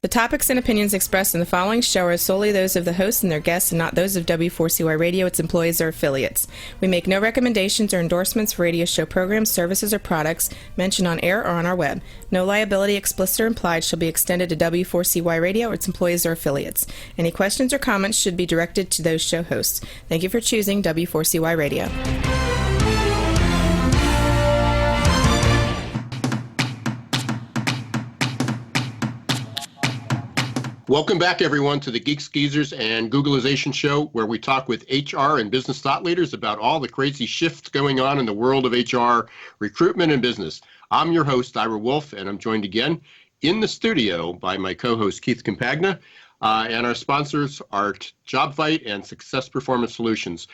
The topics and opinions expressed in the following show are solely those of the host and their guests and not those of W4CY Radio, its employees, or affiliates. We make no recommendations or endorsements for radio show programs, services, or products mentioned on air or on our web. No liability, explicit or implied, shall be extended to W4CY Radio or its employees or affiliates. Any questions or comments should be directed to those show hosts. Thank you for choosing W4CY Radio. Welcome back, everyone, to the Geeks, Geezers, and Googlization show, where we talk with HR and business thought leaders about all the crazy shifts going on in the world of HR, recruitment, and business. I'm your host, Ira Wolf, and I'm joined again in the studio by my co-host, Keith Campagna, and our sponsors are JobVite and Success Performance Solutions.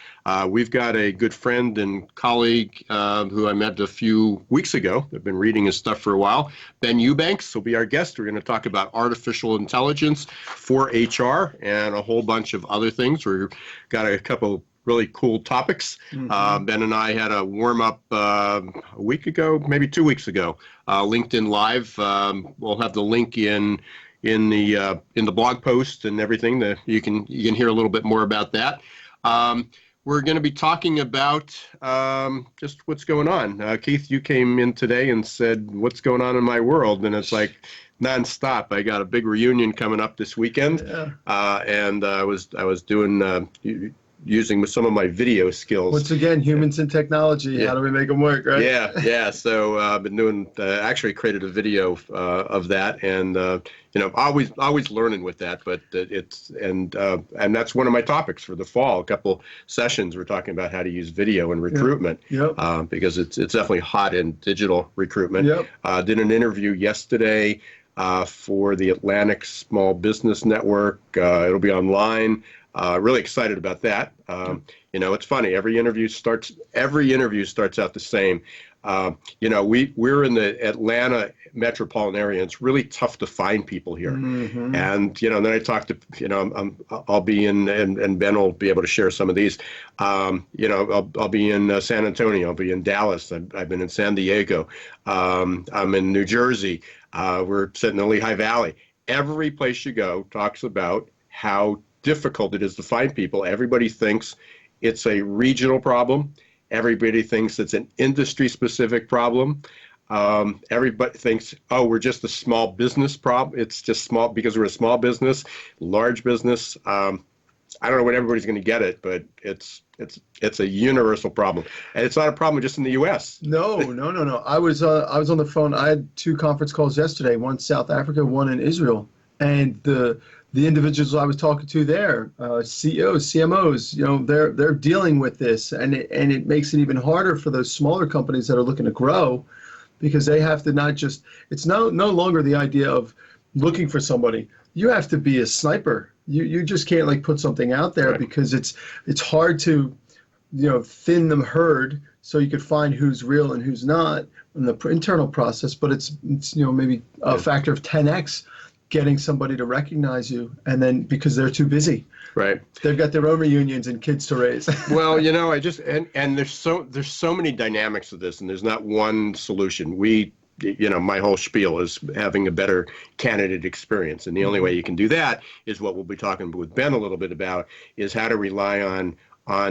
We've got a good friend and colleague who I met a few weeks ago. I've been reading his stuff for a while. Ben Eubanks will be our guest. We're going to talk about artificial intelligence for HR and a whole bunch of other things. We've got a couple really cool topics. Ben and I had a warm-up a week ago, maybe 2 weeks ago. LinkedIn Live. We'll have the link in the blog post and everything that you can hear a little bit more about that. We're going to be talking about just what's going on. Keith, you came in today and said, "What's going on in my world?" And it's like nonstop. I got a big reunion coming up this weekend, and I was doing using some of my video skills. Once again, humans and technology. How do we make them work, right? Yeah. So I've been doing. Actually, created a video of that, and always learning with that. But and that's one of my topics for the fall. A couple sessions we're talking about how to use video in recruitment. Because it's definitely hot in digital recruitment. Did an interview yesterday for the Atlantic Small Business Network. It'll be online. Really excited about that. It's funny. Every interview starts out the same. We're in the Atlanta metropolitan area, and it's really tough to find people here. And then I talked to I'll be in, and Ben will be able to share some of these. I'll be in San Antonio. I'll be in Dallas. I've been in San Diego. I'm in New Jersey. We're sitting in the Lehigh Valley. Every place you go talks about how difficult it is to find people. Everybody thinks it's a regional problem. Everybody thinks it's an industry-specific problem. Everybody thinks, we're just a small business problem. It's just small because we're a small business, large business. I don't know when everybody's going to get it, but it's a universal problem, and it's not a problem just in the U.S. No. I was on the phone. I had 2 conference calls yesterday. One South Africa, one in Israel, and the individuals I was talking to there, CEOs, CMOs, they're dealing with this, and it makes it even harder for those smaller companies that are looking to grow, because they have to not just, it's no longer the idea of looking for somebody. You have to be a sniper. You just can't put something out there, because it's hard to thin the herd so you could find who's real and who's not in the internal process. But it's maybe a factor of 10x. Getting somebody to recognize you, and then because they're too busy, right? They've got their own reunions and kids to raise. Well, I just and there's so many dynamics of this, and there's not one solution. My whole spiel is having a better candidate experience, and the only way you can do that is what we'll be talking with Ben a little bit about, is how to rely on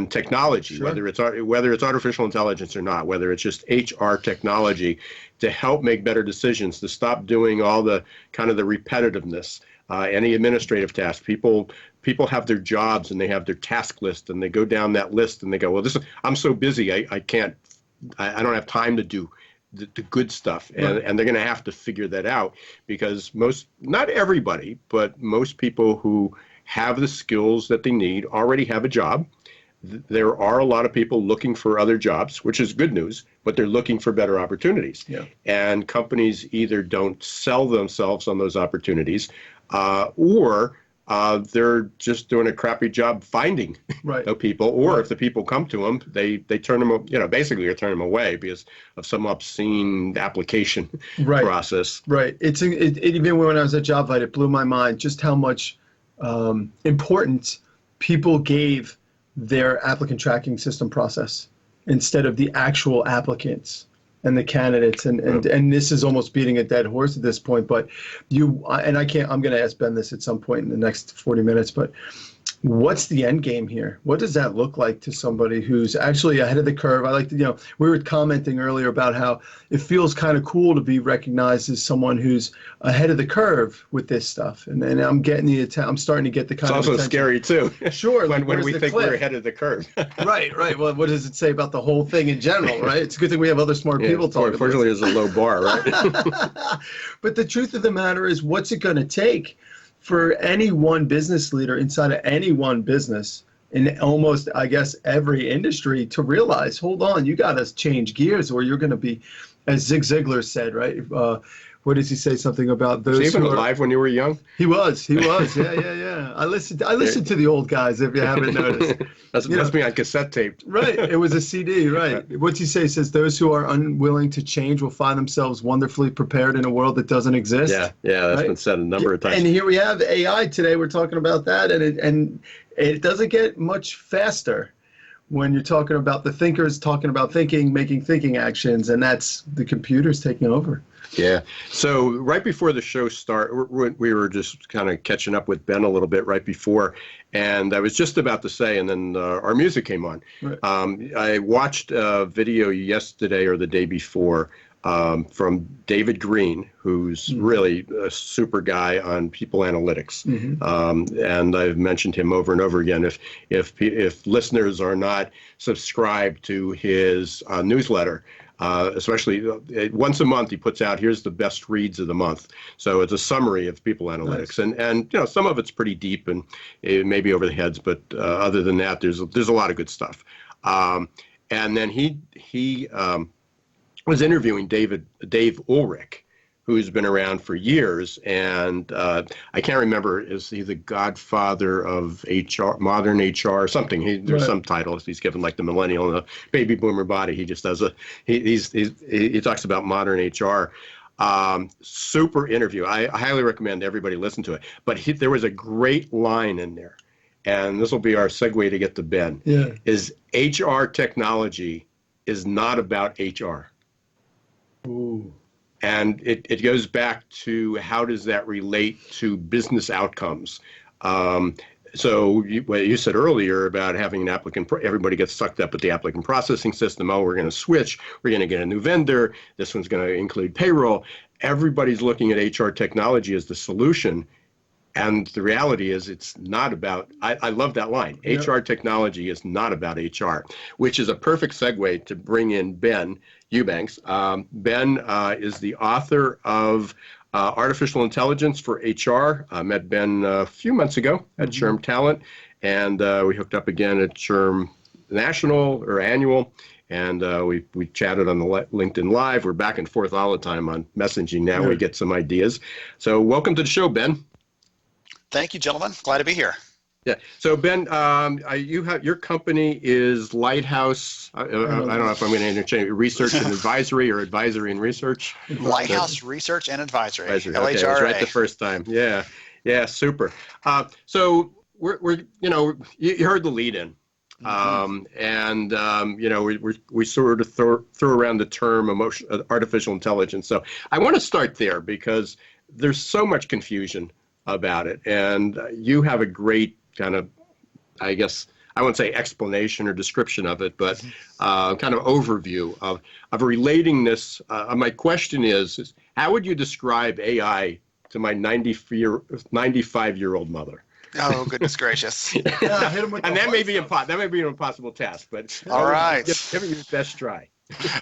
technology, whether it's artificial intelligence or not, whether it's just HR technology, to help make better decisions, to stop doing all the kind of the repetitiveness, any administrative tasks. People have their jobs and they have their task list, and they go down that list and they go, well, I'm so busy, I don't have time to do the good stuff. And they're going to have to figure that out, because not everybody, but most people who have the skills that they need already have a job. There are a lot of people looking for other jobs, which is good news, but they're looking for better opportunities. And companies either don't sell themselves on those opportunities, or they're just doing a crappy job finding people. Or if the people come to them, they turn them, basically they're turning them away because of some obscene application process. Even when I was at JobVite, it blew my mind just how much importance people gave their applicant tracking system process instead of the actual applicants. and the candidates, and this is almost beating a dead horse at this point. But I'm going to ask Ben this at some point in the next 40 minutes, but what's the end game here? What does that look like to somebody who's actually ahead of the curve? I like to, we were commenting earlier about how it feels kind of cool to be recognized as someone who's ahead of the curve with this stuff. And I'm getting I'm starting to get the kind of attention. It's also scary too. Sure. when we think we're ahead of the curve. Right. Well, what does it say about the whole thing in general, right? It's a good thing we have other smart people talking. Unfortunately, there's a low bar, right? But the truth of the matter is, what's it going to take for any one business leader inside of any one business in almost, I guess, every industry to realize, hold on, you got to change gears or you're going to be, as Zig Ziglar said, right? What does he say? Something about those. Was he even alive when you were young? He was. Yeah. I listened to the old guys, if you haven't noticed. That must be on cassette tape. Right. It was a CD, right. What's he say? He says, those who are unwilling to change will find themselves wonderfully prepared in a world that doesn't exist. Yeah, that's been said a number of times. And here we have AI today. We're talking about that, and it doesn't get much faster when you're talking about the thinkers talking about thinking, making thinking actions, and that's the computers taking over. Yeah. So right before the show started, we were just kind of catching up with Ben a little bit right before, and I was just about to say, and then our music came on. Right. I watched a video yesterday or the day before from David Green, who's really a super guy on people analytics, and I've mentioned him over and over again. If listeners are not subscribed to his newsletter, especially once a month, he puts out, here's the best reads of the month. So it's a summary of people analytics. Nice. And some of it's pretty deep and it may be over the heads, but other than that, there's a lot of good stuff. And then he was interviewing Dave Ulrich, who's been around for years, and I can't remember, is he the godfather of HR, modern HR, or something? There's some title he's given, like the millennial and the baby boomer body. He just does he talks about modern HR. Super interview. I highly recommend everybody listen to it. But there was a great line in there, and this will be our segue to get to Ben. Yeah. Is HR technology is not about HR. Ooh. And it goes back to how does that relate to business outcomes? So what you said earlier about having an applicant, everybody gets sucked up at the applicant processing system. Oh, we're going to switch. We're going to get a new vendor. This one's going to include payroll. Everybody's looking at HR technology as the solution. And the reality is it's not about, I love that line. Yep. HR technology is not about HR, which is a perfect segue to bring in Ben Eubanks. Ben is the author of Artificial Intelligence for HR. I met Ben a few months ago at SHRM Talent, and we hooked up again at SHRM National or Annual, and we chatted on the LinkedIn Live. We're back and forth all the time on messaging now. Yeah. We get some ideas. So welcome to the show, Ben. Thank you, gentlemen. Glad to be here. Yeah. So Ben, your company is Lighthouse. I don't know if I'm going to interchange research and advisory or advisory and research. Lighthouse Research and Advisory. LHRA. Okay, I was right the first time. Yeah. Super. So we're you heard the lead in. We sort of throw around the term artificial intelligence. So I want to start there because there's so much confusion about it, and you have a great kind of, I guess, I wouldn't say explanation or description of it, but kind of overview of relating this. My question is how would you describe AI to my 95-year-old mother? Oh, goodness gracious. And that may be an impossible task, but all right. Give it your best try.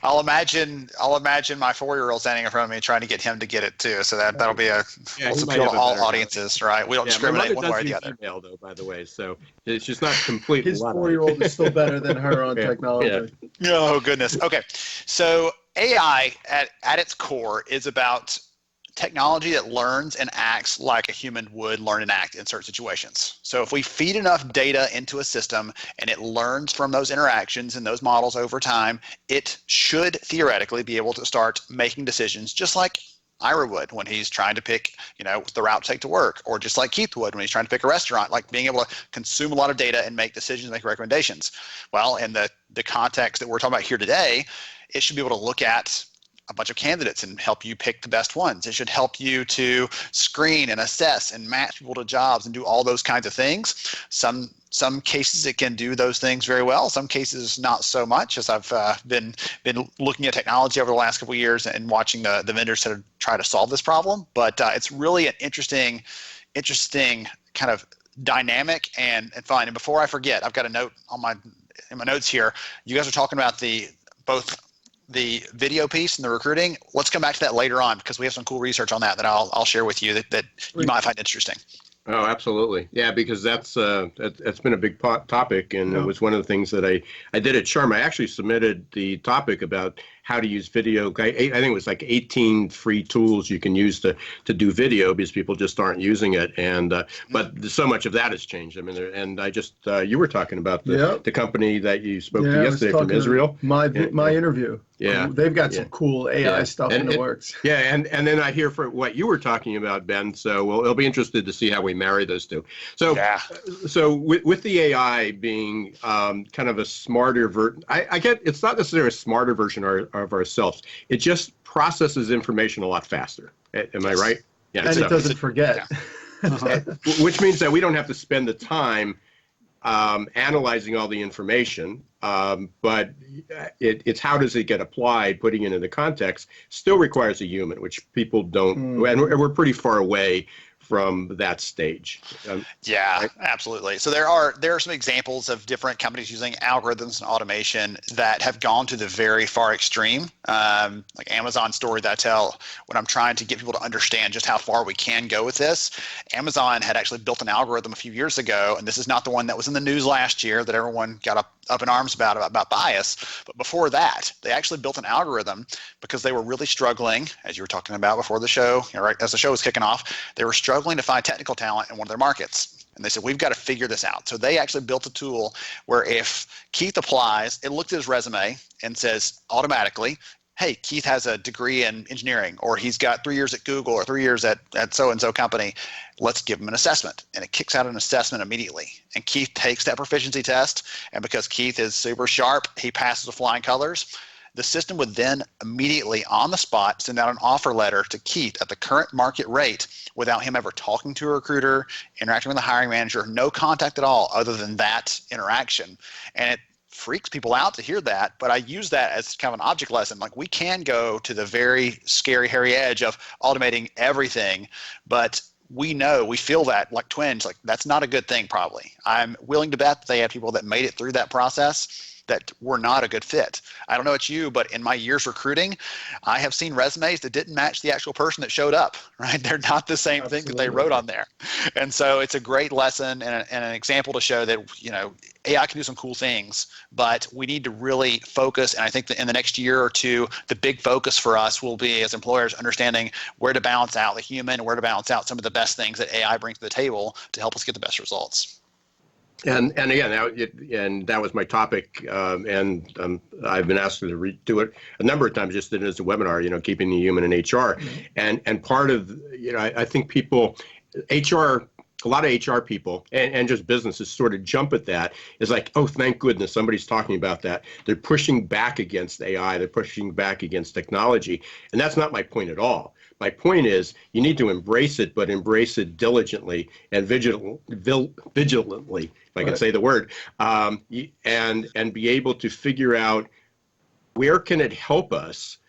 I'll imagine my 4-year-old standing in front of me trying to get him to get it too. So that'll be appeal to all audiences, right? We don't discriminate one way or the other. Email, though, by the way, so it's just not complete. His 4-year-old is still better than her on technology. Yeah. Oh goodness. Okay, so AI at its core is about technology that learns and acts like a human would learn and act in certain situations. So if we feed enough data into a system and it learns from those interactions and those models over time, it should theoretically be able to start making decisions just like Ira would when he's trying to pick, the route to take to work, or just like Keith would when he's trying to pick a restaurant, like being able to consume a lot of data and make decisions, make recommendations. Well, in the context that we're talking about here today, it should be able to look at a bunch of candidates and help you pick the best ones. It should help you to screen and assess and match people to jobs and do all those kinds of things. Some cases it can do those things very well. Some cases not so much, as I've been looking at technology over the last couple of years and watching the vendors that try to solve this problem. But it's really an interesting kind of dynamic and fun. And before I forget, I've got a note in my notes here. You guys are talking about both the video piece and the recruiting. Let's come back to that later on, because we have some cool research on that I'll share with you that you might find interesting. Oh, absolutely. Yeah, because that's been a big topic, and it was one of the things that I did at Charm. I actually submitted the topic about how to use video. I think it was like 18 free tools you can use to do video, because people just aren't using it. And but so much of that has changed. I mean, and I just you were talking about the company that you spoke to yesterday from Israel. My interview. Yeah, they've got some cool AI stuff in the works. Yeah, and then I hear for what you were talking about, Ben. So we'll be interested to see how we marry those two. So so with the AI being kind of a smarter version, I get it's not necessarily a smarter version of ourselves. It just processes information a lot faster. Am I right? Yeah, and it doesn't forget. Which means that we don't have to spend the time analyzing all the information, but it's how does it get applied, putting it into context, still requires a human, which people don't, and we're pretty far away from that stage. Yeah, absolutely. So there are some examples of different companies using algorithms and automation that have gone to the very far extreme. Like Amazon story that I tell when I'm trying to get people to understand just how far we can go with this. Amazon had actually built an algorithm a few years ago, and this is not the one that was in the news last year that everyone got up in arms about bias. But before that, they actually built an algorithm because they were really struggling, as you were talking about before the show, right, as the show was kicking off, they were struggling to find technical talent in one of their markets. And they said, we've got to figure this out. So they actually built a tool where if Keith applies, it looked at his resume and says automatically, hey, Keith has a degree in engineering, or he's got 3 years at Google or 3 years at so-and-so company. Let's give him an assessment. And it kicks out an assessment immediately. And Keith takes that proficiency test. And because Keith is super sharp, he passes with flying colors. The system would then immediately on the spot send out an offer letter to Keith at the current market rate without him ever talking to a recruiter, interacting with the hiring manager, no contact at all other than that interaction. And it freaks people out to hear that, but I use that as kind of an object lesson. Like, we can go to the very scary, hairy edge of automating everything, but we feel that like twinge, like that's not a good thing probably. I'm willing to bet that they have people that made it through that process that were not a good fit. I don't know it's you, but in my years recruiting, I have seen resumes that didn't match the actual person that showed up, right? They're not the same thing that they wrote on there. And so it's a great lesson and an example to show that, AI can do some cool things, but we need to really focus. And I think that in the next year or two, the big focus for us will be as employers understanding where to balance out the human and where to balance out some of the best things that AI brings to the table to help us get the best results. And again, that was my topic, and I've been asked to redo it a number of times. Just did it as a webinar, keeping the human in HR, and part of I think people, HR, a lot of HR people and just businesses sort of jump at that. It's like, oh, thank goodness somebody's talking about that. They're pushing back against AI. They're pushing back against technology, and that's not my point at all. My point is you need to embrace it, but embrace it diligently and vigilantly, if I can say the word, and be able to figure out where can it help us,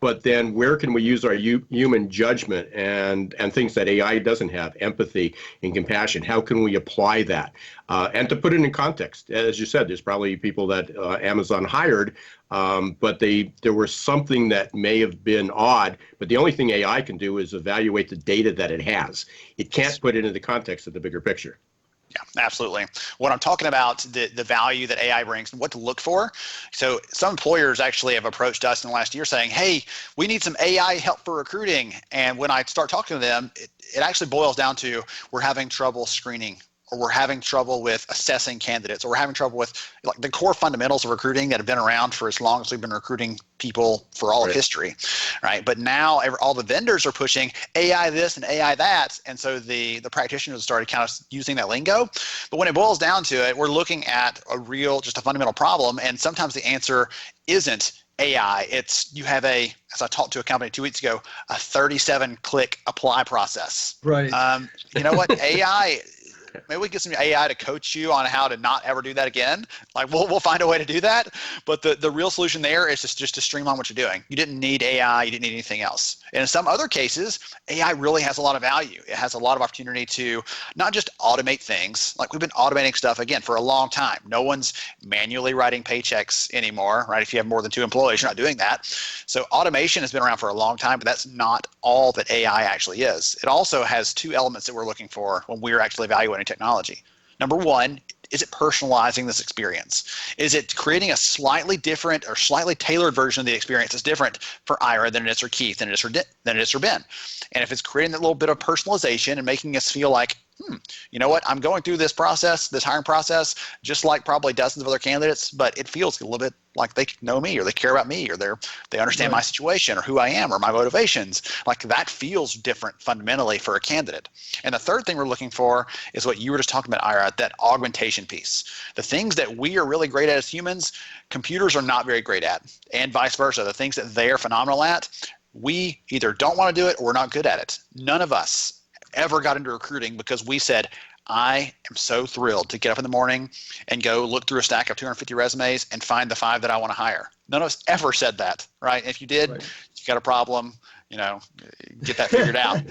but then where can we use our human judgment and things that AI doesn't have, empathy and compassion. How can we apply that? And to put it in context, as you said, there's probably people that Amazon hired, but there was something that may have been odd, but the only thing AI can do is evaluate the data that it has. It can't put it into the context of the bigger picture. Yeah, absolutely. When I'm talking about the value that AI brings and what to look for, so some employers actually have approached us in the last year saying, hey, we need some AI help for recruiting. And when I start talking to them, it actually boils down to we're having trouble screening, or we're having trouble with assessing candidates, or we're having trouble with like the core fundamentals of recruiting that have been around for as long as we've been recruiting people for all of history, right? But now all the vendors are pushing AI this and AI that, and so the practitioners started kind of using that lingo. But when it boils down to it, we're looking at just a fundamental problem, and sometimes the answer isn't AI. You have as I talked to a company 2 weeks ago, a 37-click apply process. Right. You know what? AI, maybe we get some AI to coach you on how to not ever do that again. Like we'll find a way to do that. But the real solution there is just to streamline what you're doing. You didn't need AI. You didn't need anything else. And in some other cases, AI really has a lot of value. It has a lot of opportunity to not just automate things. Like we've been automating stuff, again, for a long time. No one's manually writing paychecks anymore, right? If you have more than 2 employees, you're not doing that. So automation has been around for a long time, but that's not all that AI actually is. It also has 2 elements that we're looking for when we're actually evaluating technology. Number one, is it personalizing this experience? Is it creating a slightly different or slightly tailored version of the experience that's different for Ira than it is for Keith, than it is for Ben? And if it's creating that little bit of personalization and making us feel like, you know what, I'm going through this process, this hiring process, just like probably dozens of other candidates, but it feels a little bit like they know me, or they care about me, or they understand my situation, or who I am, or my motivations. Like that feels different fundamentally for a candidate. And the third thing we're looking for is what you were just talking about, Ira, that augmentation piece. The things that we are really great at as humans, computers are not very great at, and vice versa. The things that they are phenomenal at, we either don't want to do it or we're not good at it. None of us ever got into recruiting because we said, I am so thrilled to get up in the morning and go look through a stack of 250 resumes and find the 5 that I want to hire. None of us ever said that, right? If you did, you got a problem, get that figured out.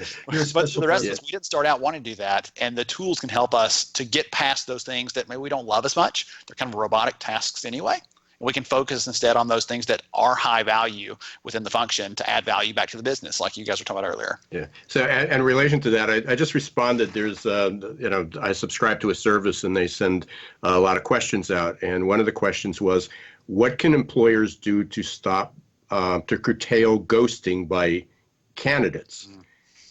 But for the rest of us, we didn't start out wanting to do that. And the tools can help us to get past those things that maybe we don't love as much. They're kind of robotic tasks anyway. We can focus instead on those things that are high value within the function to add value back to the business, like you guys were talking about earlier. Yeah. So, and in relation to that, I just responded. There's, I subscribe to a service and they send a lot of questions out. And one of the questions was, what can employers do to stop, to curtail ghosting by candidates?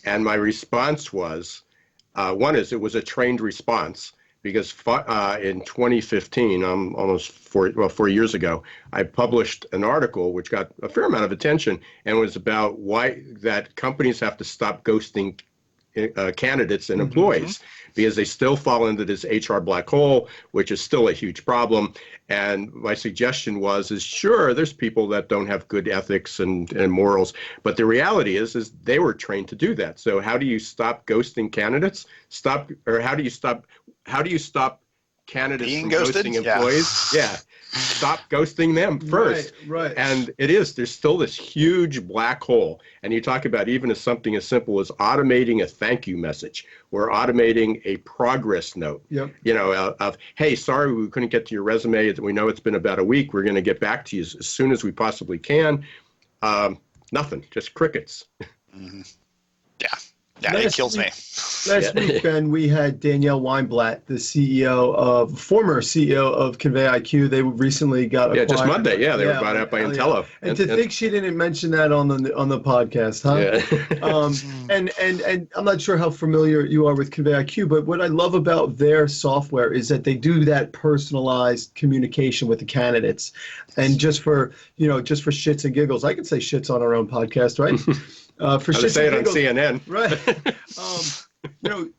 And my response was, one is it was a trained response. Because in 2015, almost 4 years ago, I published an article which got a fair amount of attention and was about why that companies have to stop ghosting candidates and employees, because they still fall into this HR black hole, which is still a huge problem. And my suggestion is sure, there's people that don't have good ethics and morals, but the reality is they were trained to do that. So how do you stop ghosting candidates? How do you stop candidates being from ghosted? Ghosting employees? Yeah. Stop ghosting them first. Right. And there's still this huge black hole. And you talk about even something as simple as automating a thank you message or automating a progress note. Yep. Of, hey, sorry we couldn't get to your resume. We know it's been about a week. We're going to get back to you as soon as we possibly can. Nothing, just crickets. Mm-hmm. Yeah, it kills me. Last week, Ben, we had Danielle Weinblatt, the former CEO of Convey IQ. They recently got acquired. Just Monday. Yeah, they were bought out by Intello. And to think she didn't mention that on the podcast, huh? Yeah. And I'm not sure how familiar you are with Convey IQ, but what I love about their software is that they do that personalized communication with the candidates, and just for shits and giggles, I can say shits on our own podcast, right? For shits say and it giggles, on CNN. Right.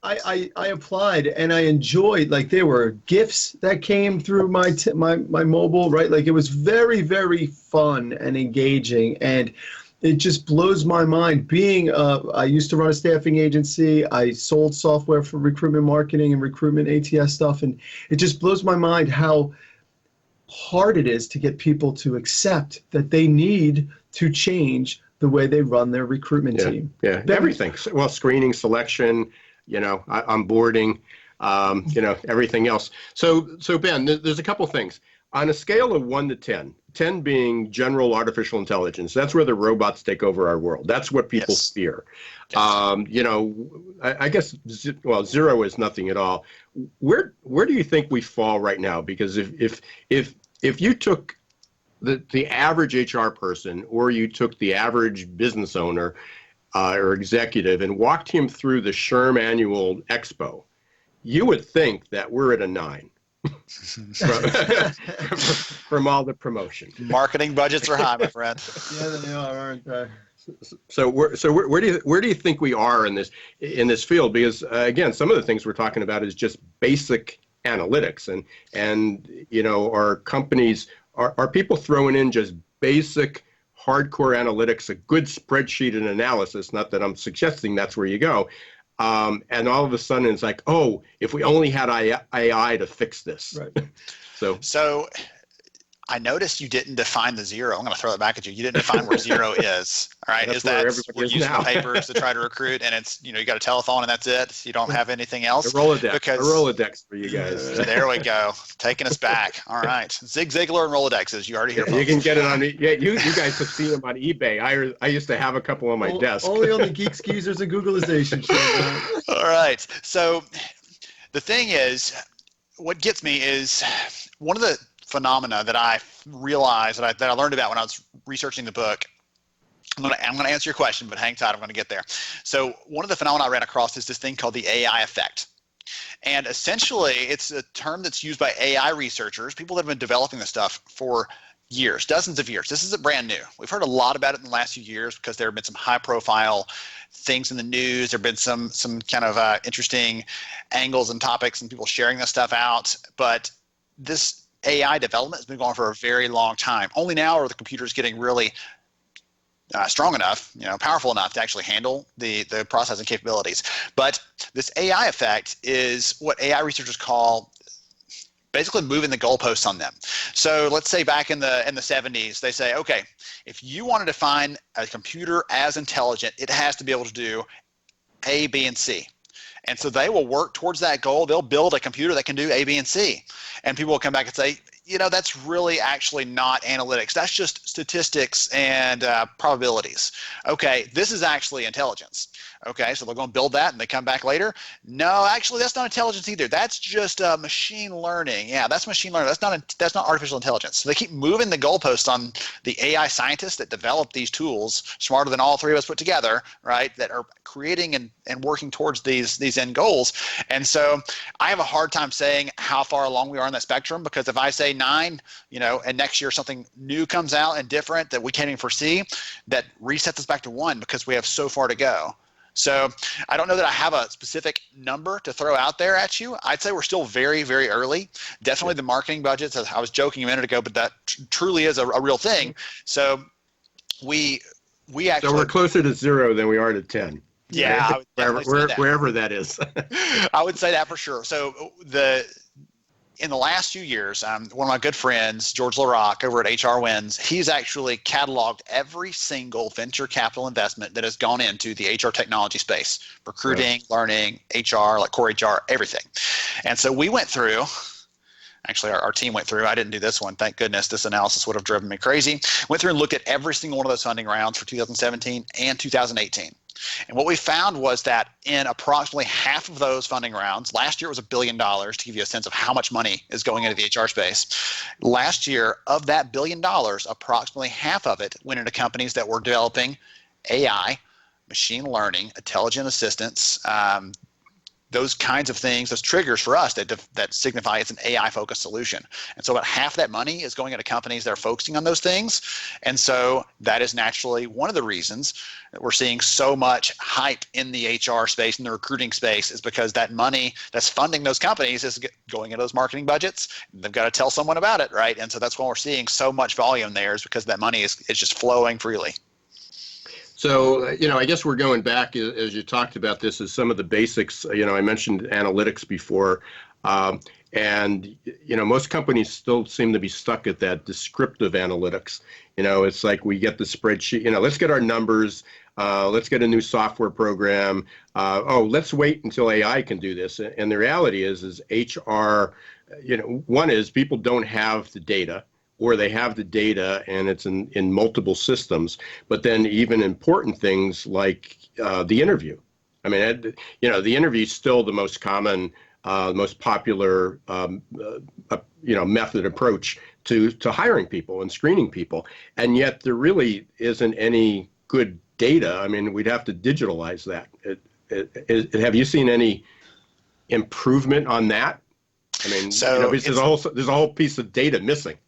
I applied and I enjoyed, like, there were GIFs that came through my mobile, right? Like, it was very, very fun and engaging, and it just blows my mind. I used to run a staffing agency. I sold software for recruitment marketing and recruitment ATS stuff, and it just blows my mind how hard it is to get people to accept that they need to change the way they run their recruitment team. Yeah, everything. Well, screening, selection, onboarding, everything else. So Ben, there's a couple things. On a scale of 1 to 10, 10 being general artificial intelligence, that's where the robots take over our world. That's what people fear. Yes. I guess, 0 is nothing at all. Where do you think we fall right now? Because if you took the average HR person, or you took the average business owner or executive and walked him through the SHRM annual expo, you would think that we're at a 9 from all the promotion. Marketing budgets are high, my friend. Yeah, they are, aren't they? So where do you think we are in this field? Because again, some of the things we're talking about is just basic analytics, and are companies, are people throwing in just basic hardcore analytics, a good spreadsheet and analysis, not that I'm suggesting that's where you go. And all of a sudden it's like, oh, if we only had AI to fix this. Right. So I noticed you didn't define the zero. I'm going to throw it back at you. You didn't define where zero is. All right. That's We're using the papers to try to recruit, and it's, you got a telephone and that's it. You don't have anything else. A Rolodex for you guys. There we go. Taking us back. All right. Zig Ziglar and Rolodexes. You already hear from You can get it on. You guys have seen them on eBay. I used to have a couple on my desk. Only on the Geek Skeezers and Googleization show. All right. So the thing is, what gets me is one of the phenomena that I realized that I learned about when I was researching the book. I'm going to answer your question, but hang tight. I'm going to get there. So one of the phenomena I ran across is this thing called the AI effect. And essentially, it's a term that's used by AI researchers, people that have been developing this stuff for years, dozens of years. This isn't brand new. We've heard a lot about it in the last few years because there have been some high-profile things in the news. There have been some kind of interesting angles and topics and people sharing this stuff out. But this AI development has been going on for a very long time. Only now are the computers getting really strong enough, powerful enough to actually handle the processing capabilities. But this AI effect is what AI researchers call basically moving the goalposts on them. So let's say back in the 70s, they say, okay, if you want to define a computer as intelligent, it has to be able to do A, B, and C. And so they will work towards that goal. They'll build a computer that can do A, B, and C. And people will come back and say, that's really actually not analytics. That's just statistics and probabilities. Okay, this is actually intelligence. Okay, so they're going to build that and they come back later. No, actually, that's not intelligence either. That's just machine learning. Yeah, that's machine learning. That's not artificial intelligence. So they keep moving the goalpost on the AI scientists that develop these tools, smarter than all three of us put together, right, that are creating and working towards these end goals. And so I have a hard time saying how far along we are on that spectrum, because if I say 9, and next year something new comes out and different that we can't even foresee, that resets us back to 1 because we have so far to go. So I don't know that I have a specific number to throw out there at you. I'd say we're still very, very early. Definitely the marketing budgets, as I was joking a minute ago, but that truly is a real thing. So we actually. So we're closer to 0 than we are to 10. Yeah, I would definitely say that. Wherever that is. I would say that for sure. So in the last few years, one of my good friends, George LaRock over at HR Wins, he's actually cataloged every single venture capital investment that has gone into the HR technology space, recruiting, learning, HR, like core HR, everything. And so we went through, actually our team went through, I didn't do this one, thank goodness, this analysis would have driven me crazy, went through and looked at every single one of those funding rounds for 2017 and 2018. And what we found was that in approximately half of those funding rounds, last year it was $1 billion, to give you a sense of how much money is going into the HR space. Last year, of that $1 billion, approximately half of it went into companies that were developing AI, machine learning, intelligent assistants, those kinds of things, those triggers for us that signify it's an AI-focused solution. And so about half that money is going into companies that are focusing on those things. And so that is naturally one of the reasons that we're seeing so much hype in the HR space, in the recruiting space, is because that money that's funding those companies is going into those marketing budgets. They've got to tell someone about it, right? And so that's why we're seeing so much volume there, is because that money is just flowing freely. So, I guess we're going back, as you talked about this, as some of the basics. I mentioned analytics before, and most companies still seem to be stuck at that descriptive analytics. It's like we get the spreadsheet, let's get our numbers, let's get a new software program. Let's wait until AI can do this. And the reality is HR, one is people don't have the data, or they have the data and it's in multiple systems. But then even important things like the interview. I mean, the interview is still the most common, most popular, method approach to hiring people and screening people. And yet there really isn't any good data. I mean, we'd have to digitalize that. Have you seen any improvement on that? I mean, there's a whole piece of data missing.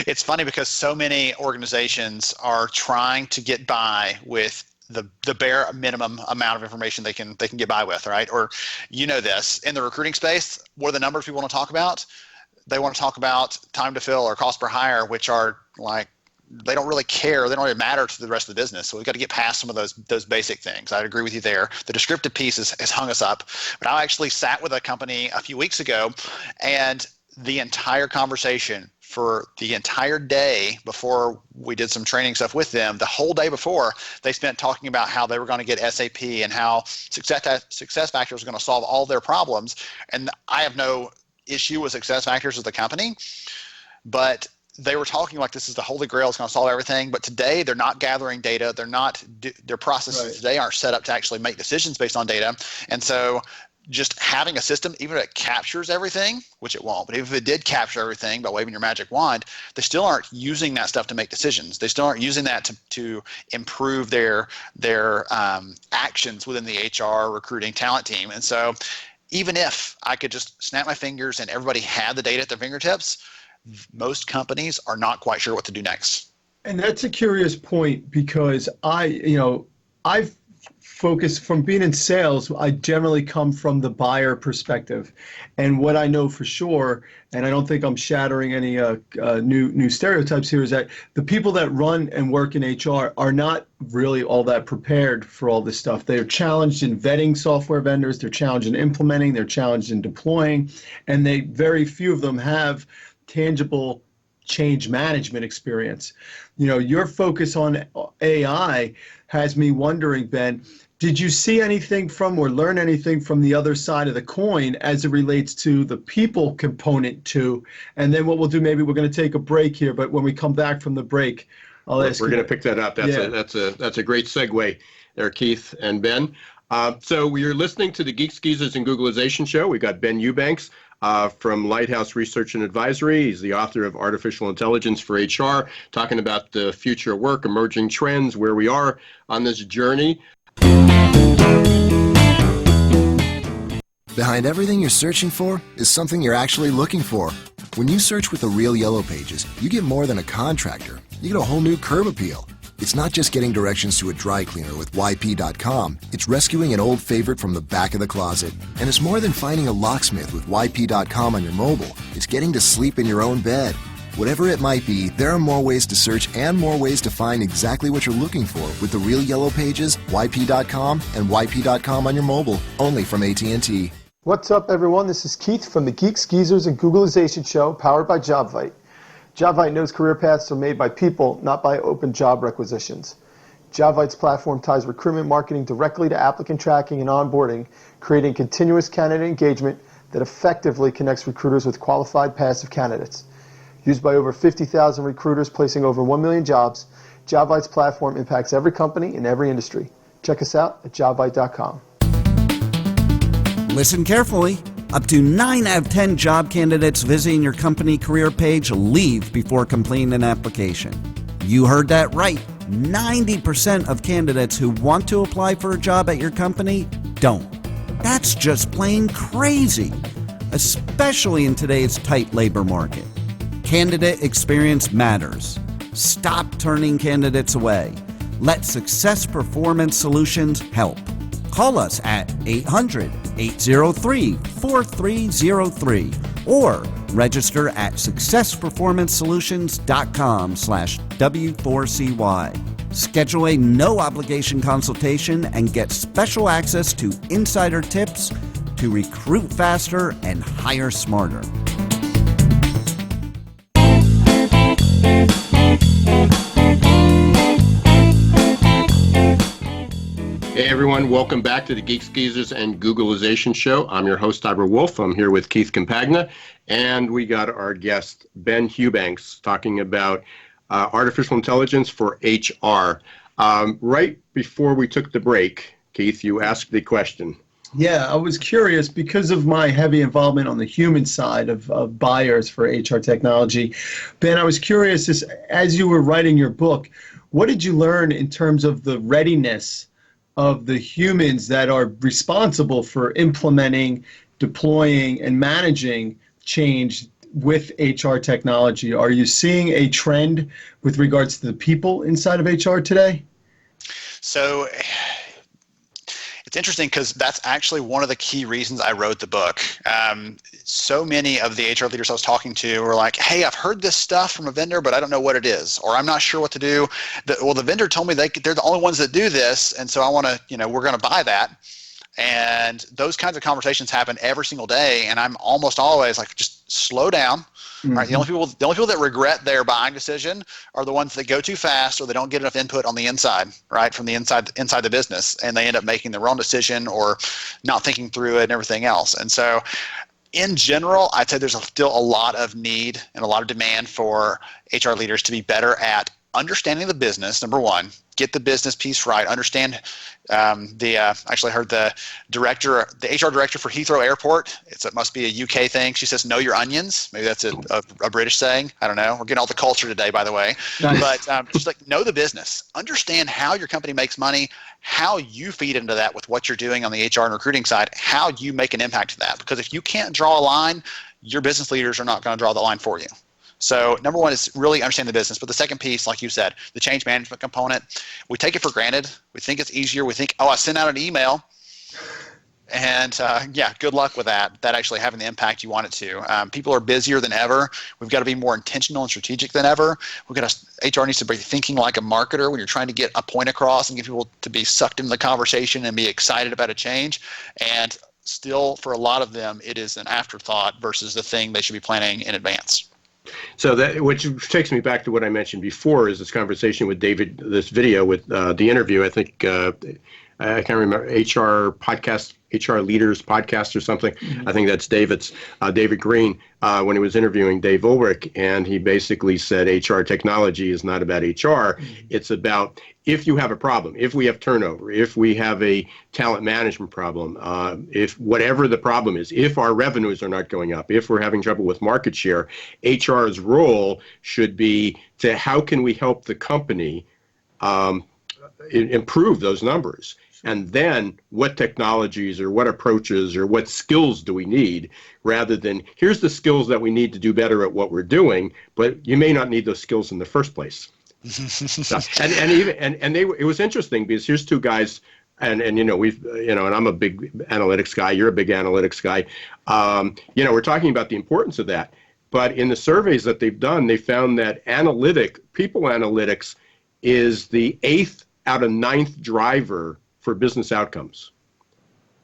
It's funny because so many organizations are trying to get by with the bare minimum amount of information they can get by with, right? Or this in the recruiting space, what are the numbers people want to talk about? They want to talk about time to fill or cost per hire, which are like they don't really care. They don't really matter to the rest of the business. So we've got to get past some of those basic things. I agree with you there. The descriptive piece has hung us up. But I actually sat with a company a few weeks ago, and the entire conversation for the entire day before we did some training stuff with them, the whole day before, they spent talking about how they were going to get SAP and how SuccessFactors was going to solve all their problems. And I have no issue with SuccessFactors as the company, but they were talking like this is the holy grail, it's going to solve everything. But today they're not gathering data. Their processes today aren't set up to actually make decisions based on data. And so just having a system, even if it captures everything, which it won't, but if it did capture everything by waving your magic wand, they still aren't using that stuff to make decisions. They still aren't using that to improve their actions within the HR, recruiting, talent team. And so even if I could just snap my fingers and everybody had the data at their fingertips, most companies are not quite sure what to do next. And that's a curious point, because I've focused from being in sales. I generally come from the buyer perspective, and what I know for sure, and I don't think I'm shattering any new stereotypes here, is that the people that run and work in HR are not really all that prepared for all this stuff. They're challenged in vetting software vendors, they're challenged in implementing, they're challenged in deploying, and very few of them have tangible change management experience. Your focus on AI has me wondering, Ben, did you see anything from or learn anything from the other side of the coin as it relates to the people component too? And then what we'll do, maybe we're going to take a break here, but when we come back from the break, I'll ask you. We're going to pick that up. That's a great segue there, Keith and Ben. So you're listening to the Geeks, Geezers, and Googlization show. We got Ben Eubanks from Lighthouse Research and Advisory. He's the author of Artificial Intelligence for HR, talking about the future of work, emerging trends, where we are on this journey. Behind everything you're searching for is something you're actually looking for. When you search with the real Yellow Pages, you get more than a contractor. You get a whole new curb appeal. It's not just getting directions to a dry cleaner with YP.com. It's rescuing an old favorite from the back of the closet. And it's more than finding a locksmith with YP.com on your mobile. It's getting to sleep in your own bed. Whatever it might be, there are more ways to search and more ways to find exactly what you're looking for with the real Yellow Pages, YP.com, and YP.com on your mobile, only from AT&T. What's up, everyone? This is Keith from the Geeks, Geezers, and Googlization show, powered by JobVite. JobVite knows career paths are made by people, not by open job requisitions. JobVite's platform ties recruitment marketing directly to applicant tracking and onboarding, creating continuous candidate engagement that effectively connects recruiters with qualified passive candidates. Used by over 50,000 recruiters placing over 1 million jobs, JobVite's platform impacts every company in every industry. Check us out at jobvite.com. Listen carefully. Up to 9 out of 10 job candidates visiting your company career page leave before completing an application. You heard that right. 90% of candidates who want to apply for a job at your company don't. That's just plain crazy, especially in today's tight labor market. Candidate experience matters. Stop turning candidates away. Let Success Performance Solutions help. Call us at 800-803-4303 or register at successperformancesolutions.com/W4CY. Schedule a no-obligation consultation and get special access to insider tips to recruit faster and hire smarter. Hey everyone, welcome back to the Geeks, Geezers, and Googlization show. I'm your host, Ivor Wolf. I'm here with Keith Campagna, and we got our guest, Ben Eubanks, talking about artificial intelligence for HR. Right before we took the break, Keith, you asked the question. Yeah, I was curious because of my heavy involvement on the human side of buyers for HR technology. Ben, I was curious, as you were writing your book, what did you learn in terms of the readiness of the humans that are responsible for implementing, deploying, and managing change with HR technology? Are you seeing a trend with regards to the people inside of HR today? So It's interesting because that's actually one of the key reasons I wrote the book. So many of the HR leaders I was talking to were like, hey, I've heard this stuff from a vendor, but I don't know what it is, or I'm not sure what to do. The vendor told me they're the only ones that do this, and so I want to, we're going to buy that. And those kinds of conversations happen every single day, and I'm almost always like, just slow down. Mm-hmm. Right? The only people that regret their buying decision are the ones that go too fast, or they don't get enough input on the inside, right, from the inside the business, and they end up making the wrong decision or not thinking through it and everything else. And so, in general, I'd say there's still a lot of need and a lot of demand for HR leaders to be better at understanding the business. Number one, get the business piece right. Understand actually heard the HR director for Heathrow Airport. It must be a UK thing. She says, know your onions. Maybe that's a British saying. I don't know. We're getting all the culture today, by the way. Nice. But just like know the business. Understand how your company makes money, how you feed into that with what you're doing on the HR and recruiting side, how you make an impact to that. Because if you can't draw a line, your business leaders are not going to draw the line for you. So number one is really understand the business. But the second piece, like you said, the change management component, we take it for granted. We think it's easier. We think, I sent out an email. And good luck with that actually having the impact you want it to. People are busier than ever. We've got to be more intentional and strategic than ever. HR needs to be thinking like a marketer when you're trying to get a point across and get people to be sucked into the conversation and be excited about a change. And still, for a lot of them, it is an afterthought versus the thing they should be planning in advance. So that, which takes me back to what I mentioned before, is this conversation with David, this video with the interview. I think I can't remember, HR Leaders podcast or something. Mm-hmm. I think that's David Green, when he was interviewing Dave Ulrich, and he basically said HR technology is not about HR. Mm-hmm. It's about if you have a problem, if we have turnover, if we have a talent management problem, if whatever the problem is, if our revenues are not going up, if we're having trouble with market share, HR's role should be to how can we help the company improve those numbers. And then what technologies or what approaches or what skills do we need, rather than here's the skills that we need to do better at what we're doing, but you may not need those skills in the first place. It was interesting because here's two guys, and and I'm a big analytics guy. You're a big analytics guy. We're talking about the importance of that. But in the surveys that they've done, they found that people analytics is the 8th out of 9th driver for business outcomes.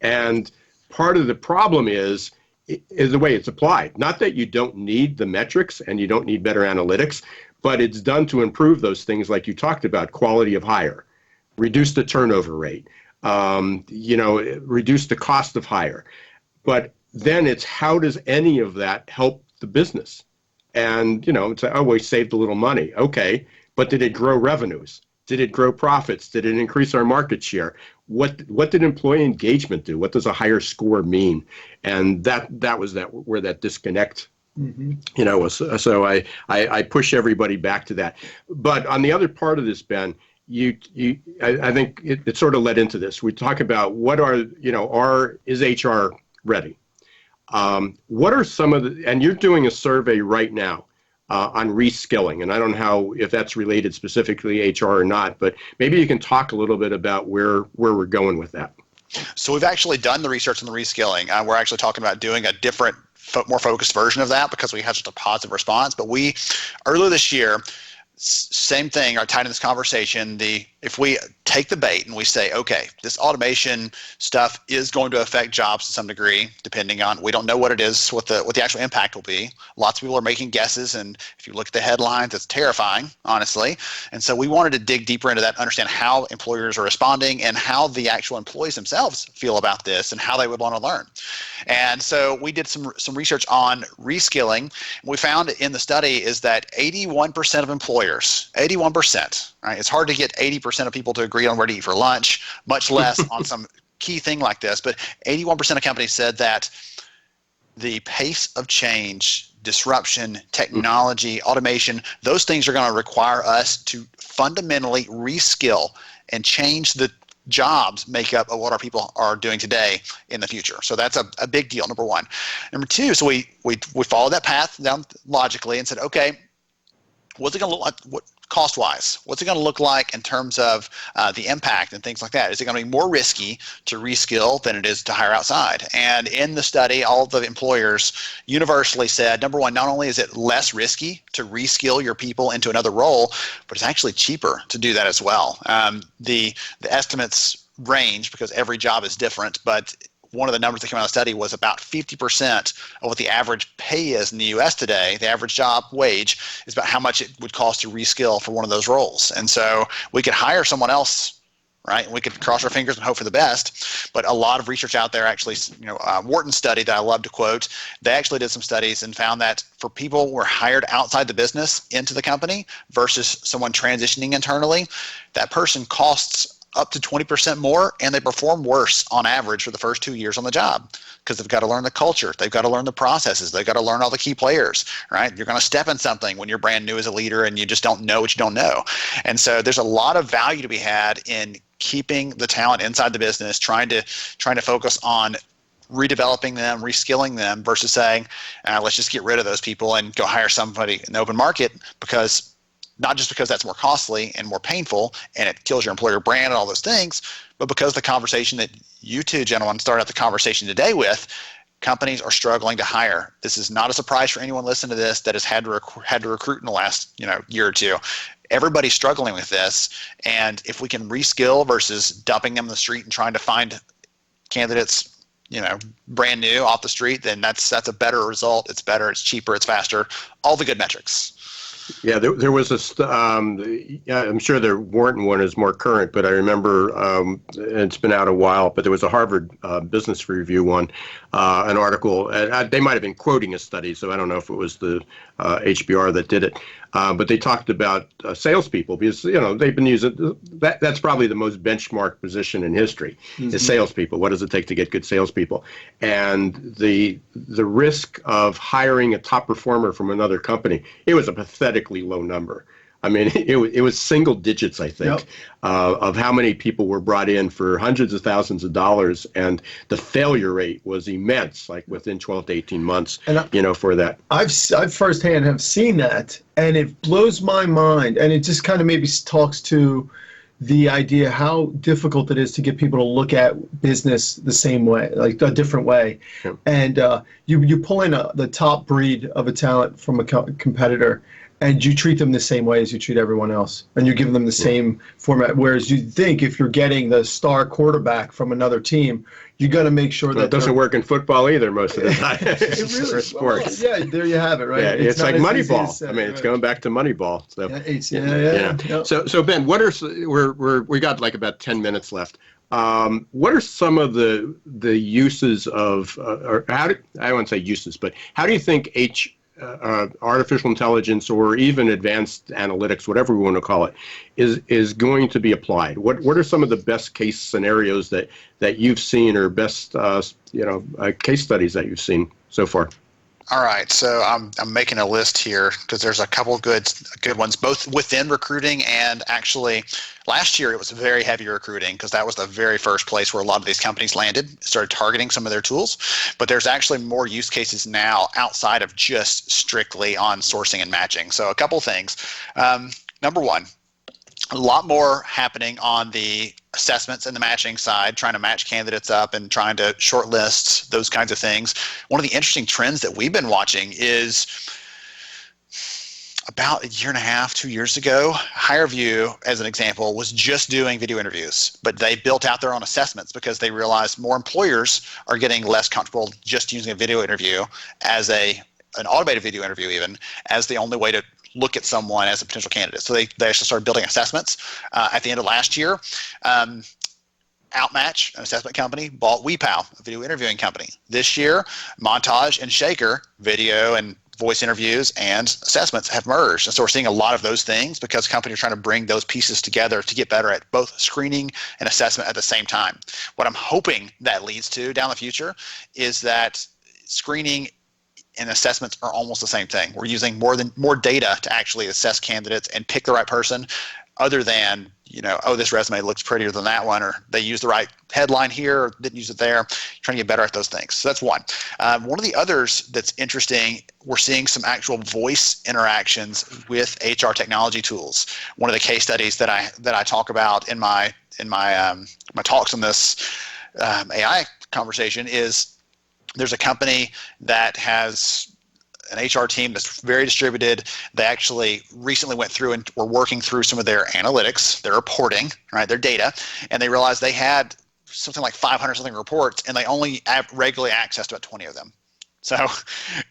And part of the problem is the way it's applied. Not that you don't need the metrics and you don't need better analytics, but it's done to improve those things like you talked about, quality of hire, reduce the turnover rate, reduce the cost of hire. But then it's how does any of that help the business? And, it's like, we saved a little money. Okay, but did it grow revenues? Did it grow profits? Did it increase our market share? What did employee engagement do? What does a higher score mean? And that was where that disconnect, was. So I push everybody back to that. But on the other part of this, Ben, I think it sort of led into this. We talk about is HR ready? What are some of and you're doing a survey right now on reskilling, and I don't know if that's related specifically to HR or not, but maybe you can talk a little bit about where we're going with that. So we've actually done the research on the reskilling. We're actually talking about doing a different, more focused version of that because we had such a positive response. But earlier this year, same thing, are tied in this conversation. If we take the bait and we say, okay, this automation stuff is going to affect jobs to some degree, depending on, we don't know what it is, what the actual impact will be. Lots of people are making guesses, and if you look at the headlines, it's terrifying, honestly. And so we wanted to dig deeper into that, understand how employers are responding and how the actual employees themselves feel about this and how they would want to learn. And so we did some research on reskilling. We found in the study is that 81% of employers, 81%, right? It's hard to get 80% of people to agree on where to eat for lunch, much less on some key thing like this. But 81% of companies said that the pace of change, disruption, technology, automation, those things are going to require us to fundamentally reskill and change the jobs makeup of what our people are doing today in the future. So that's a big deal, number one. Number two, so we followed that path down logically and said, okay, what's it going to look like? What cost-wise? What's it going to look like in terms of the impact and things like that? Is it going to be more risky to reskill than it is to hire outside? And in the study, all of the employers universally said, number one, not only is it less risky to reskill your people into another role, but it's actually cheaper to do that as well. The estimates range because every job is different, but one of the numbers that came out of the study was about 50% of what the average pay is in the U.S. today. The average job wage is about how much it would cost to reskill for one of those roles. And so we could hire someone else, right? We could cross our fingers and hope for the best. But a lot of research out there actually, Wharton study that I love to quote, they actually did some studies and found that for people who were hired outside the business into the company versus someone transitioning internally, that person costs up to 20% more, and they perform worse on average for the first 2 years on the job because they've got to learn the culture, they've got to learn the processes, they've got to learn all the key players, right? You're going to step in something when you're brand new as a leader and you just don't know what you don't know. And so there's a lot of value to be had in keeping the talent inside the business, trying to focus on redeveloping them, reskilling them versus saying, let's just get rid of those people and go hire somebody in the open market, because not just because that's more costly and more painful and it kills your employer brand and all those things, but because the conversation that you two gentlemen started out the conversation today with, companies are struggling to hire. This is not a surprise for anyone listening to this that has had to recruit in the last year or two. Everybody's struggling with this, and if we can reskill versus dumping them in the street and trying to find candidates brand new off the street, then that's a better result. It's better, it's cheaper, it's faster, all the good metrics. Yeah, there was I'm sure the Wharton one is more current, but I remember it's been out a while, but there was a Harvard Business Review one, an article. They might have been quoting a study, so I don't know if it was the HBR that did it. But they talked about salespeople because, they've been using that's probably the most benchmark position in history is salespeople. What does it take to get good salespeople? And the risk of hiring a top performer from another company, it was a pathetically low number. I mean, it was single digits, I think, of how many people were brought in for hundreds of thousands of dollars, and the failure rate was immense, like within 12 to 18 months, for that. I've firsthand have seen that, and it blows my mind, and it just kind of maybe talks to the idea how difficult it is to get people to look at business the same way, like a different way. Yeah. And you pull in the top breed of a talent from a competitor, and you treat them the same way as you treat everyone else, and you give them the same format. Whereas you think if you're getting the star quarterback from another team, you got to make sure that it doesn't work in football either most of the time. It really, or sports. Well, yeah, there you have it, right? Yeah, it's like Moneyball. I mean, it's going back to Moneyball. So, yeah. So Ben, what are we got like about 10 minutes left. What are some of the uses of, or I don't want to say uses, but how do you think artificial intelligence or even advanced analytics, whatever we want to call it, is going to be applied? What are some of the best case scenarios that you've seen, or best case studies that you've seen so far? All right, so I'm making a list here because there's a couple of good ones, both within recruiting and actually last year it was very heavy recruiting because that was the very first place where a lot of these companies landed, started targeting some of their tools. But there's actually more use cases now outside of just strictly on sourcing and matching. So a couple things. Number one, a lot more happening on the assessments and the matching side, trying to match candidates up and trying to short lists, those kinds of things. One of the interesting trends that we've been watching is about a year and a half, 2 years ago, HireVue, as an example, was just doing video interviews, but they built out their own assessments because they realized more employers are getting less comfortable just using a video interview as an automated video interview even as the only way to look at someone as a potential candidate. So they actually started building assessments. At the end of last year, Outmatch, an assessment company, bought WePow, a video interviewing company. This year, Montage and Shaker, video and voice interviews and assessments, have merged. And so we're seeing a lot of those things because companies are trying to bring those pieces together to get better at both screening and assessment at the same time. What I'm hoping that leads to down the future is that screening and assessments are almost the same thing. We're using more data to actually assess candidates and pick the right person. other than, oh, this resume looks prettier than that one, or they used the right headline here, or didn't use it there. Trying to get better at those things. So that's one. One of the others that's interesting, we're seeing some actual voice interactions with HR technology tools. One of the case studies that I talk about in my talks on this AI conversation is there's a company that has an HR team that's very distributed. They actually recently went through and were working through some of their analytics, their reporting, right, their data, and they realized they had something like 500 something reports, and they only regularly accessed about 20 of them. So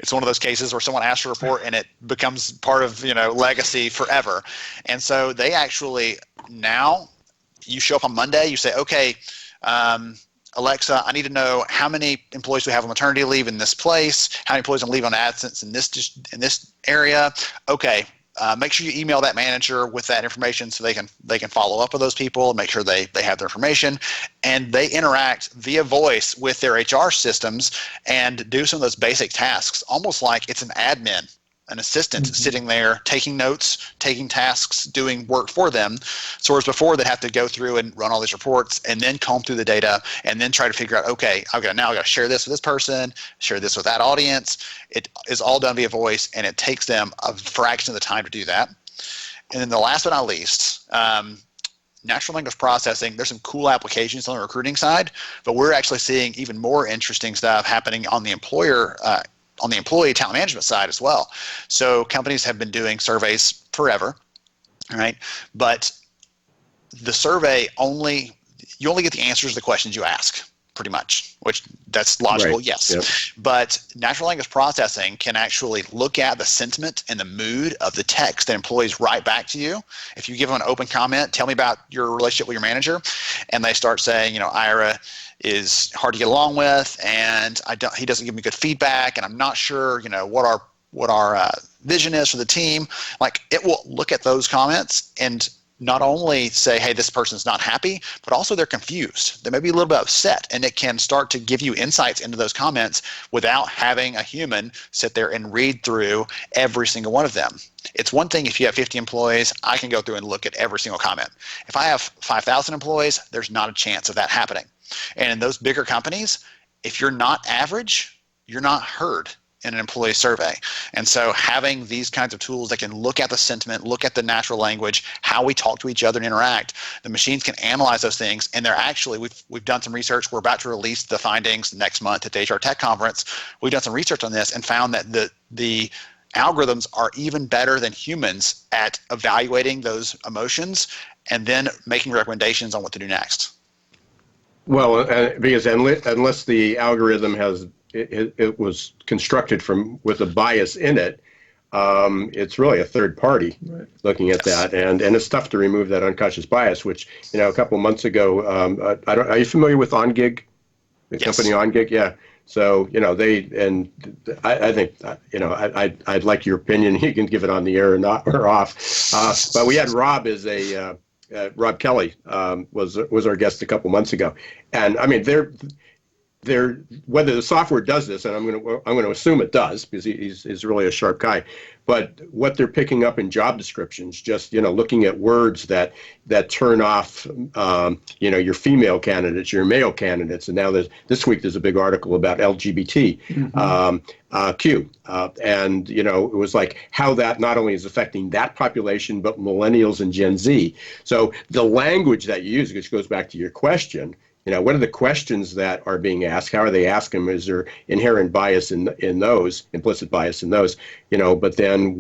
it's one of those cases where someone asks for a report and it becomes part of legacy forever. And so they actually, now you show up on Monday, you say, okay, Alexa, I need to know how many employees we have on maternity leave in this place, how many employees on leave on absence in this area. Okay, make sure you email that manager with that information so they can follow up with those people and make sure they have their information. And they interact via voice with their HR systems and do some of those basic tasks, almost like it's an admin, an assistant sitting there taking notes, taking tasks, doing work for them. So whereas before they'd have to go through and run all these reports and then comb through the data and then try to figure out, okay, I've got to share this with this person, share this with that audience. It is all done via voice, and it takes them a fraction of the time to do that. And then the last but not least, natural language processing. There's some cool applications on the recruiting side, but we're actually seeing even more interesting stuff happening on the employee talent management side as well. So companies have been doing surveys forever, right? But the survey you only get the answers to the questions you ask, pretty much, which that's logical, right. Yes. Yep. But natural language processing can actually look at the sentiment and the mood of the text that employees write back to you. If you give them an open comment, tell me about your relationship with your manager, and they start saying, Ira is hard to get along with, and he doesn't give me good feedback, and I'm not sure, what our vision is for the team. Like, it will look at those comments and not only say, hey, this person's not happy, but also they're confused. They may be a little bit upset, and it can start to give you insights into those comments without having a human sit there and read through every single one of them. It's one thing if you have 50 employees, I can go through and look at every single comment. If I have 5,000 employees, there's not a chance of that happening. And in those bigger companies, if you're not average, you're not heard in an employee survey. And so having these kinds of tools that can look at the sentiment, look at the natural language, how we talk to each other and interact, the machines can analyze those things. And they're actually, we've done some research. We're about to release the findings next month at the HR Tech Conference. We've done some research on this and found that the algorithms are even better than humans at evaluating those emotions and then making recommendations on what to do next. Well, because unless the algorithm has it was constructed with a bias in it, it's really a third party looking at that, and it's tough to remove that unconscious bias. Which a couple months ago, are you familiar with OnGig, the company OnGig? Yeah. So I think I'd like your opinion. You can give it on the air or off. But we had Rob Rob Kelly was our guest a couple months ago, and I mean they're whether the software does this, and I'm going to assume it does because he's really a sharp guy. But what they're picking up in job descriptions, just looking at words that turn off your female candidates, your male candidates, and now this week there's a big article about LGBT Q, and it was like how that not only is affecting that population but millennials and Gen Z. So the language that you use, which goes back to your question. What are the questions that are being asked? How are they asking them? Is there inherent bias in those, implicit bias in those? But then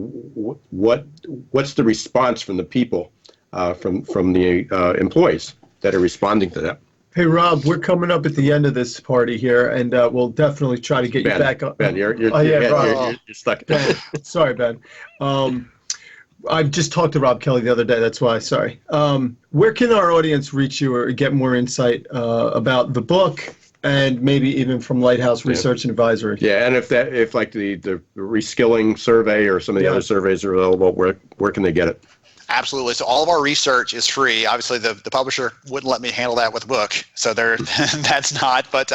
what's the response from the people, from the employees that are responding to that? Hey, Rob, we're coming up at the end of this party here, and we'll definitely try to get you back up. Ben, you're stuck. Ben, sorry, Ben. I just talked to Rob Kelly the other day. That's why. Sorry. Where can our audience reach you or get more insight about the book and maybe even from Lighthouse Research and Advisory? Yeah, and if like the reskilling survey or some of the other surveys are available, where can they get it? Absolutely. So all of our research is free. Obviously, the publisher wouldn't let me handle that with a book, so that's not. But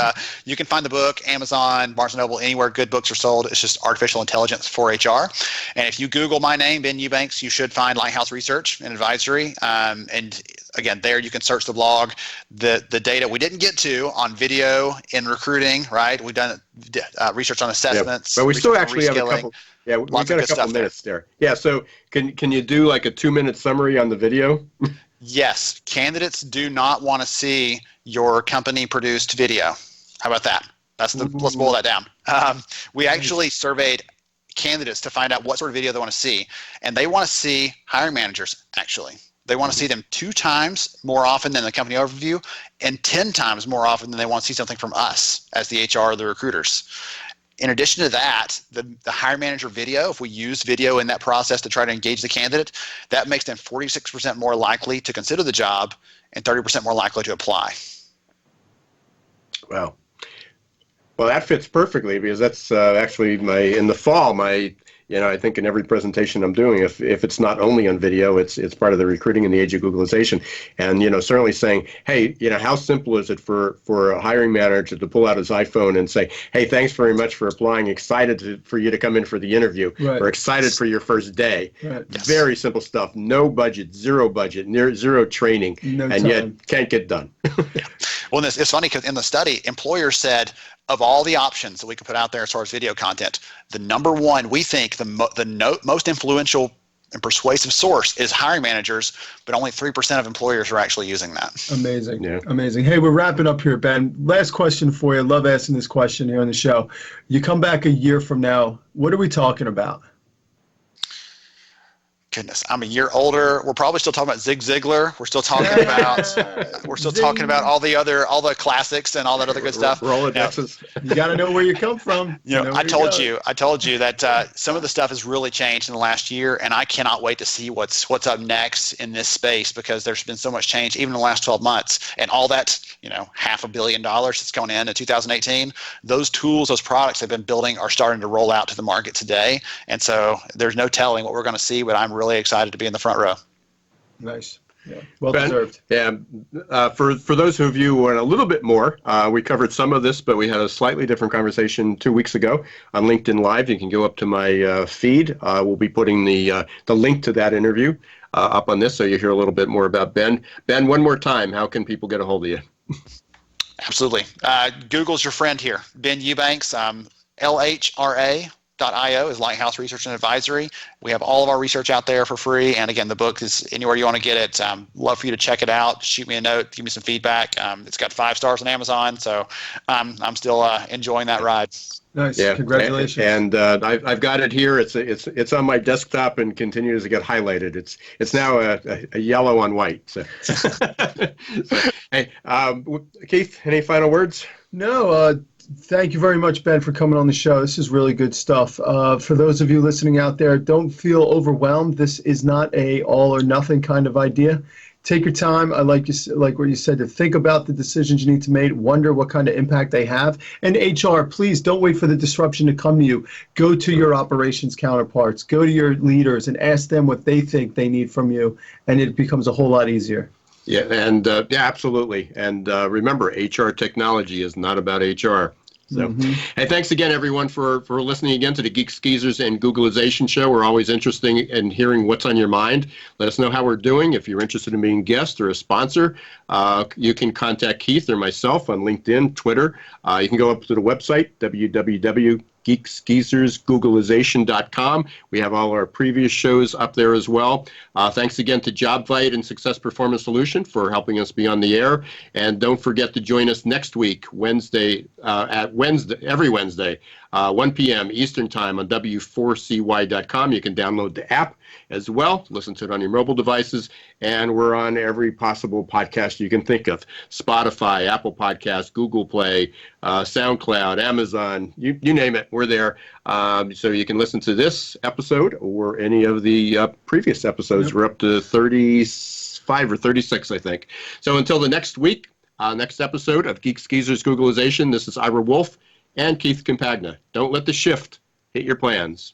you can find the book, Amazon, Barnes & Noble, anywhere good books are sold. It's just Artificial Intelligence for HR. And if you Google my name, Ben Eubanks, you should find Lighthouse Research and Advisory. And again, there you can search the blog. The data we didn't get to on video in recruiting, right? We've done research on assessments. But we still actually have a couple. Yeah, we've got a couple minutes there. Yeah, so can you do like a 2-minute summary on the video? Yes, candidates do not want to see your company produced video. How about that? Let's boil that down. We actually surveyed candidates to find out what sort of video they want to see, and they want to see hiring managers. Actually, they want to see them 2 times more often than the company overview, and 10 times more often than they want to see something from us as the HR or the recruiters. In addition to that, the hiring manager video, if we use video in that process to try to engage the candidate, that makes them 46% more likely to consider the job and 30% more likely to apply. Wow. Well, that fits perfectly because that's actually in the fall, I think in every presentation I'm doing, if it's not only on video, it's part of the recruiting in the age of Googlization. And, certainly saying, hey, how simple is it for a hiring manager to pull out his iPhone and say, hey, thanks very much for applying. Excited for you to come in for the interview. Right. Or excited for your first day. Right. Yes. Very simple stuff. No budget, zero training, and yet can't get done. Yeah. Well, it's funny because in the study, employers said, of all the options that we could put out there as far as video content, the number one, we think the most influential and persuasive source is hiring managers, but only 3% of employers are actually using that. Amazing. Yeah. Amazing. Hey, we're wrapping up here, Ben. Last question for you. Love asking this question here on the show. You come back a year from now, what are we talking about? Goodness, I'm a year older. We're probably still talking about Zig Ziglar. We're still talking talking about all the classics and all that other good stuff. Rolodexes. You got to know where you come from. I told you that some of the stuff has really changed in the last year, and I cannot wait to see what's up next in this space because there's been so much change even in the last 12 months, and all that $500 million that's going into 2018. Those tools, those products they've been building are starting to roll out to the market today, and so there's no telling what we're going to see, but I'm really excited to be in the front row. Nice. Yeah. Well deserved. Yeah. For those of you who want a little bit more, we covered some of this, but we had a slightly different conversation 2 weeks ago on LinkedIn Live. You can go up to my feed. We'll be putting the link to that interview up on this so you hear a little bit more about Ben. Ben, one more time, how can people get a hold of you? Absolutely. Google's your friend here. Ben Eubanks, LHRA.io is Lighthouse Research and Advisory. We have all of our research out there for free. And again, the book is anywhere you want to get it. Love for you to check it out. Shoot me a note. Give me some feedback. It's got 5 stars on Amazon. So I'm still enjoying that ride. Nice. Yeah. Congratulations. And I've got it here. It's on my desktop and continues to get highlighted. It's now a yellow on white. So, hey, Keith, any final words? No. Thank you very much, Ben, for coming on the show. This is really good stuff. For those of you listening out there, don't feel overwhelmed. This is not a all or nothing kind of idea. Take your time. I like what you said, to think about the decisions you need to make, wonder what kind of impact they have. And HR, please don't wait for the disruption to come to you. Go to your operations counterparts. Go to your leaders and ask them what they think they need from you, and it becomes a whole lot easier. Yeah, and absolutely. And remember, HR technology is not about HR. So, Hey, thanks again, everyone, for listening again to the Geeks, Geezers, and Googlization show. We're always interested in hearing what's on your mind. Let us know how we're doing. If you're interested in being a guest or a sponsor, you can contact Keith or myself on LinkedIn, Twitter. You can go up to the website, www.geeksgeezersgooglization.com. We have all our previous shows up there as well. Thanks again to JobVite and Success Performance Solution for helping us be on the air. And don't forget to join us next week, every Wednesday, 1 p.m. Eastern Time on W4CY.com. You can download the app as well, listen to it on your mobile devices, and we're on every possible podcast you can think of. Spotify, Apple Podcasts, Google Play, SoundCloud, Amazon, you name it, we're there. So you can listen to this episode or any of the previous episodes. We're up to 35 or 36, I think. So until the next week, next episode of Geeks, Geezers, Googlization, this is Ira Wolf and Keith Campagna. Don't let the shift hit your plans.